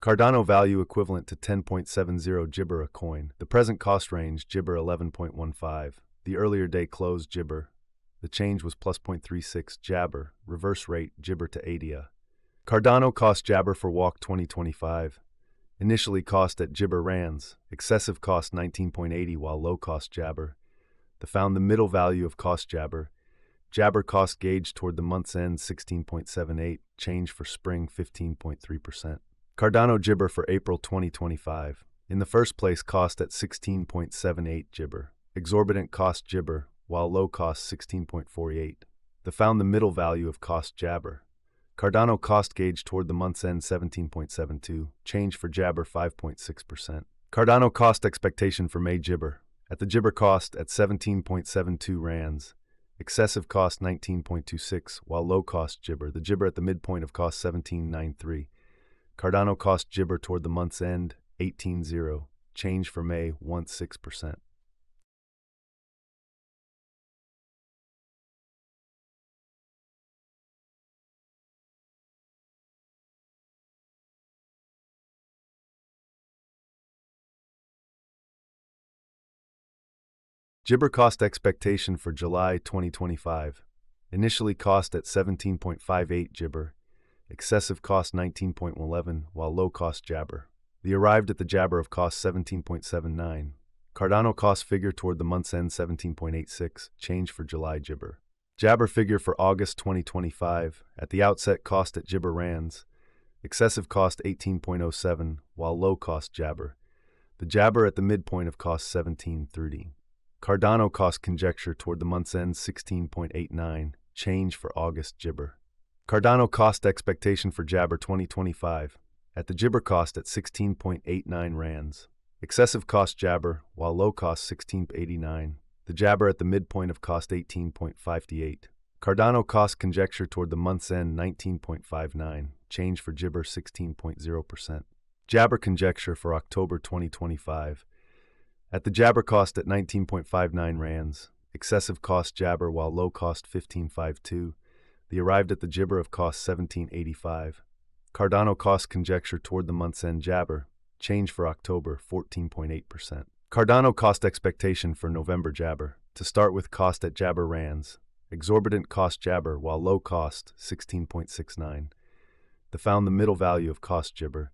Cardano value equivalent to 10.70 Gibber a coin. The present cost range, Gibber 11.15. The earlier day close, Gibber. The change was plus 0.36 Jabber. Reverse rate, Gibber to 80. Cardano cost Jabber for walk 2025. Initially cost at Gibber rands. Excessive cost 19.80 while low cost Jabber. Found the middle value of cost Jabber. Jabber cost gauge toward the month's end 16.78. Change for spring 15.3%. Cardano Gibber for April 2025. In the first place cost at 16.78 Gibber. Exorbitant cost Gibber, while low cost 16.48. Found the middle value of cost Jabber. Cardano cost gauge toward the month's end 17.72. Change for Jabber 5.6%. Cardano cost expectation for May Gibber. At the Gibber cost at 17.72 rands. Excessive cost 19.26, while low cost Gibber. The Gibber at the midpoint of cost 17.93. Cardano cost Gibber toward the month's end 18.0. Change for May 1.6%. Gibber cost expectation for July 2025. Initially cost at 17.58 Gibber. Excessive cost 19.11, while low cost Jabber. Arrived at the Jabber of cost 17.79. Cardano cost figure toward the month's end 17.86. Change for July Gibber. Jabber figure for August 2025. At the outset cost at Gibber rands. Excessive cost 18.07, while low cost Jabber. The Jabber at the midpoint of cost 17.30. Cardano cost conjecture toward the month's end 16.89. Change for August Gibber. Cardano cost expectation for Jabber 2025. At the Gibber cost at 16.89 rands. Excessive cost Jabber, while low cost 16.89. The Jabber at the midpoint of cost 18.58. Cardano cost conjecture toward the month's end 19.59. Change for Gibber 16.0%. Jabber conjecture for October 2025. At the Jabber cost at 19.59 rands. Excessive cost Jabber, while low cost 15.52. Arrived at the Gibber of cost 17.85. Cardano cost conjecture toward the month's end Jabber. Change for October 14.8%. Cardano cost expectation for November Jabber. To start with cost at Jabber rands. Exorbitant cost Jabber, while low cost 16.69. Found the middle value of cost Gibber.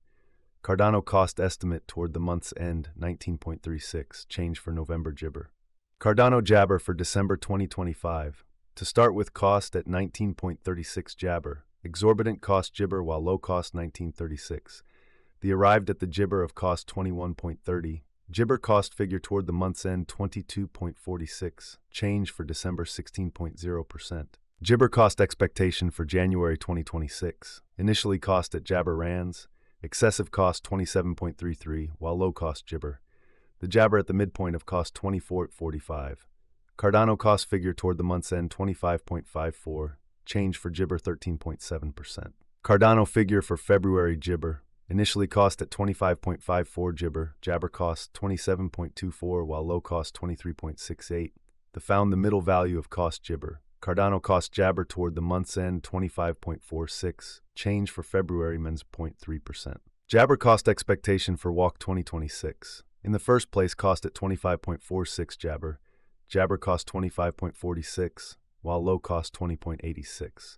Cardano cost estimate toward the month's end 19.36. Change for November Gibber. Cardano Jabber for December 2025. To start with cost at 19.36 Jabber. Exorbitant cost Gibber, while low cost 19.36. Arrived at the Gibber of cost 21.30. Gibber cost figure toward the month's end 22.46. Change for December 16.0%. Gibber cost expectation for January 2026. Initially cost at Jabber rands. Excessive cost 27.33, while low cost Gibber. The Jabber at the midpoint of cost 24.45. Cardano cost figure toward the month's end 25.54. Change for Gibber 13.7%. Cardano figure for February Gibber. Initially cost at 25.54 Gibber. Jabber cost 27.24, while low cost 23.68. Found the middle value of cost Gibber. Cardano cost Jabber toward the month's end 25.46. Change for February men's 0.3%. Jabber cost expectation for walk 2026. In the first place cost at 25.46 Jabber. Jabber cost 25.46, while low cost 20.86.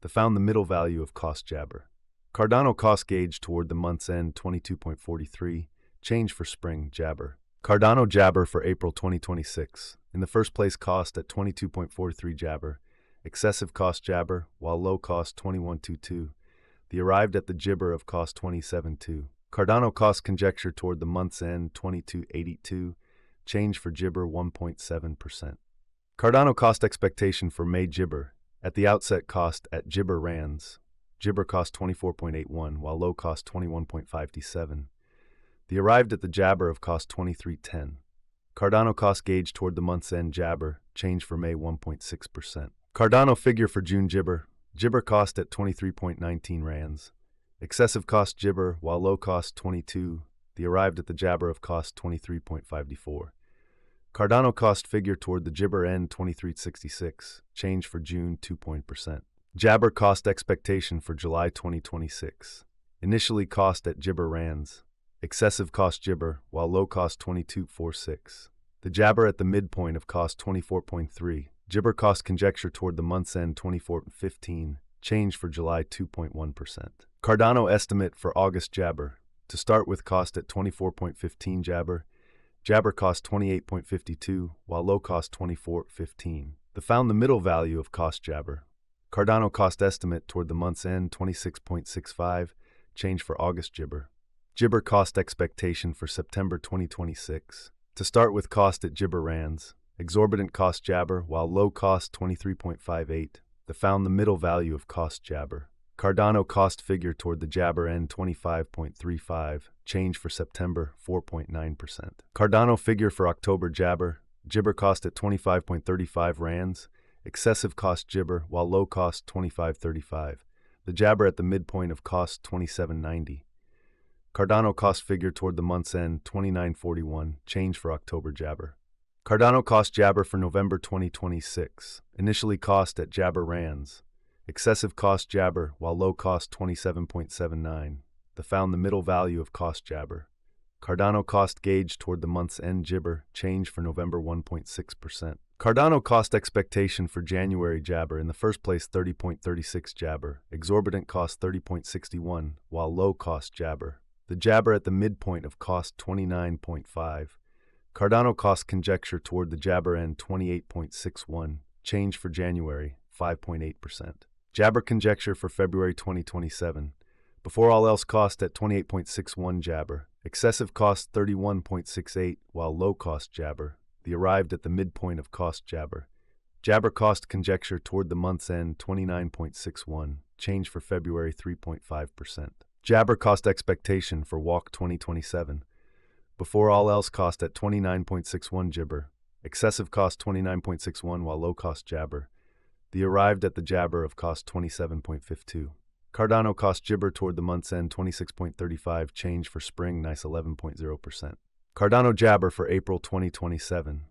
Found the middle value of cost Jabber. Cardano cost gauge toward the month's end 22.43. Change for spring Jabber. Cardano Jabber for April 2026. In the first place cost at 22.43 Jabber. Excessive cost Jabber, while low cost 21.22. Arrived at the Gibber of cost 27.2. Cardano cost conjecture toward the month's end 22.82. Change for Gibber 1.7%. Cardano cost expectation for May Gibber. At the outset cost at Gibber rands. Gibber cost 24.81, while low cost 21.57. Arrived at the Jabber of cost 23.10. Cardano cost gauge toward the month's end Jabber. Change for May 1.6%. Cardano figure for June Gibber. Gibber cost at 23.19 rands. Excessive cost Gibber, while low cost 22. Arrived at the Jabber of cost 23.54. Cardano cost figure toward the Gibber end 23.66. Change for June 2%. Jabber cost expectation for July 2026. Initially cost at Jibber rands. Excessive cost Jibber, while low cost 22.46. The Jabber at the midpoint of cost 24.3. Jibber cost conjecture toward the month's end 24.15. Change for July 2.1%. Cardano estimate for August Jabber. To start with cost at 24.15 Jabber. Jabber cost 28.52, while low cost 24.15. Found the middle value of cost Jabber. Cardano cost estimate toward the month's end 26.65. Change for August Jibber. Jibber cost expectation for September 2026. To start with cost at Jibber rands. Exorbitant cost Jabber, while low cost 23.58. Found the middle value of cost Jabber. Cardano cost figure toward the Jabber end 25.35. Change for September 4.9%. Cardano figure for October Jabber. Jibber cost at 25.35 rands. Excessive cost Jibber, while low cost 25.35. The Jabber at the midpoint of cost 27.90. Cardano cost figure toward the month's end 29.41. Change for October Jabber. Cardano cost Jabber for November 2026. Initially cost at Jabber rands. Excessive cost Jabber, while low cost 27.79. Found the middle value of cost Jabber. Cardano cost gauge toward the month's end Jibber. Change for November 1.6%. Cardano cost expectation for January Jabber. In the first place 30.36 Jabber. Exorbitant cost 30.61, while low cost Jabber. The Jabber at the midpoint of cost 29.5. Cardano cost conjecture toward the Jabber end 28.61. Change for January 5.8%. Jabber conjecture for February 2027. Before all else cost at 28.61 Jabber. Excessive cost 31.68, while low cost Jabber. Arrived at the midpoint of cost Jabber. Jabber cost conjecture toward the month's end 29.61. Change for February 3.5%. Jabber cost expectation for Walk 2027. Before all else cost at 29.61 Jibber. Excessive cost 29.61, while low cost Jabber. Arrived at the Jabber of cost 27.52. Cardano cost Jibber toward the month's end 26.35. Change for spring nice 11.0%. Cardano Jabber for April 2027.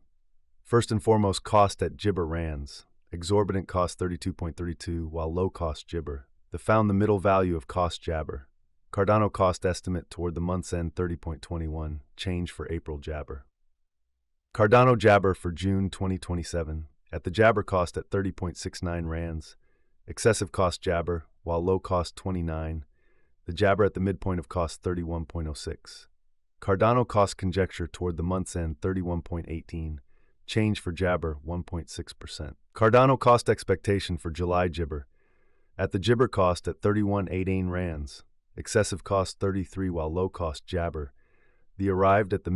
First and foremost cost at Jibber rands. Exorbitant cost 32.32, while low cost Jibber. Found the middle value of cost Jabber. Cardano cost estimate toward the month's end 30.21. Change for April Jabber. Cardano Jabber for June 2027. At the Jabber cost at 30.69 rands. Excessive cost Jabber, while low cost 29. The Jabber at the midpoint of cost 31.06. Cardano cost conjecture toward the month's end 31.18. Change for Jabber 1.6%. Cardano cost expectation for July Jibber. At the Jibber cost at 31.18 rands. Excessive cost 33, while low cost Jabber. Arrived at the